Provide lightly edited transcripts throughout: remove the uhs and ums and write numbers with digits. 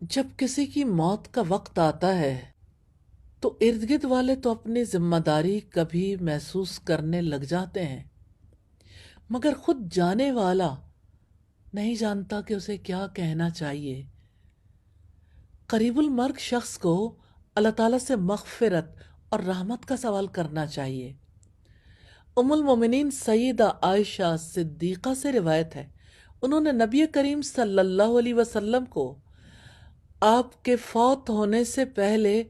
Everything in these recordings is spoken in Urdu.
جب کسی کی موت کا وقت آتا ہے تو ارد گرد والے تو اپنی ذمہ داری کبھی محسوس کرنے لگ جاتے ہیں، مگر خود جانے والا نہیں جانتا کہ اسے کیا کہنا چاہیے۔ قریب المرگ شخص کو اللہ تعالیٰ سے مغفرت اور رحمت کا سوال کرنا چاہیے۔ ام المومنین سیدہ عائشہ صدیقہ سے روایت ہے، انہوں نے نبی کریم صلی اللہ علیہ وسلم کو آپ کے فوت ہونے سے پہلے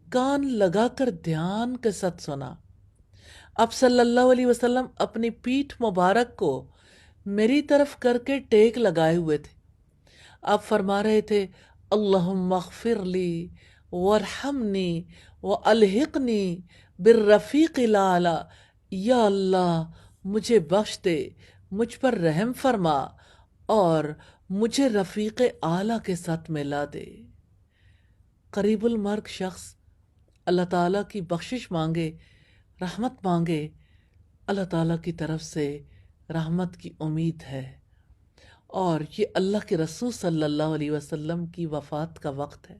کان لگا کر دھیان کے ساتھ سنا۔ آپ صلی اللہ علیہ وسلم اپنی پیٹھ مبارک کو میری طرف کر کے ٹیک لگائے ہوئے تھے۔ آپ فرما رہے تھے، اللہم اغفر لی وارحمنی والحقنی بالرفیق الاعلی، یا اللہ مجھے بخش دے، مجھ پر رحم فرما اور مجھے رفیق اعلیٰ کے ساتھ ملا دے۔ قریب المرگ شخص اللہ تعالیٰ کی بخشش مانگے، رحمت مانگے، اللہ تعالیٰ کی طرف سے رحمت کی امید ہے، اور یہ اللہ کے رسول صلی اللہ علیہ وسلم کی وفات کا وقت ہے۔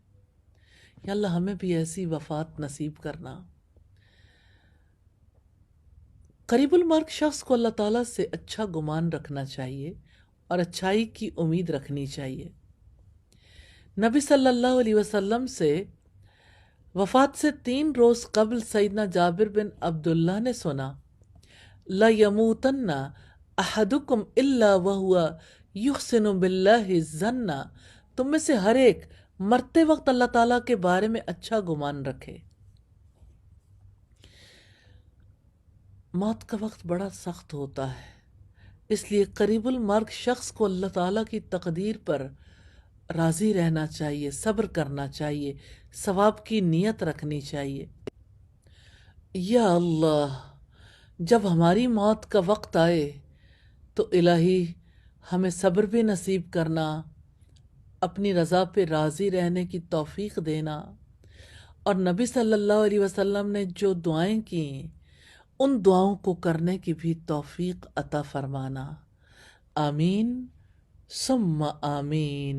یا اللہ ہمیں بھی ایسی وفات نصیب کرنا۔ قریب المرگ شخص کو اللہ تعالیٰ سے اچھا گمان رکھنا چاہیے اور اچھائی کی امید رکھنی چاہیے۔ نبی صلی اللہ علیہ وسلم سے وفات سے 3 روز قبل سیدنا جابر بن عبداللہ نے سنا، لَيَمُوتَنَّ أَحَدُكُمْ إِلَّا وَهُوَ يُحْسِنُ بِاللَّهِ الظَّنَّ، تم میں سے ہر ایک مرتے وقت اللہ تعالیٰ کے بارے میں اچھا گمان رکھے۔ موت کا وقت بڑا سخت ہوتا ہے، اس لیے قریب المرگ شخص کو اللہ تعالیٰ کی تقدیر پر راضی رہنا چاہیے، صبر کرنا چاہیے، ثواب کی نیت رکھنی چاہیے۔ یا اللہ جب ہماری موت کا وقت آئے تو الہی ہمیں صبر بھی نصیب کرنا، اپنی رضا پہ راضی رہنے کی توفیق دینا، اور نبی صلی اللہ علیہ وسلم نے جو دعائیں کی ان دعاؤں کو کرنے کی بھی توفیق عطا فرمانا۔ آمین ثم آمین۔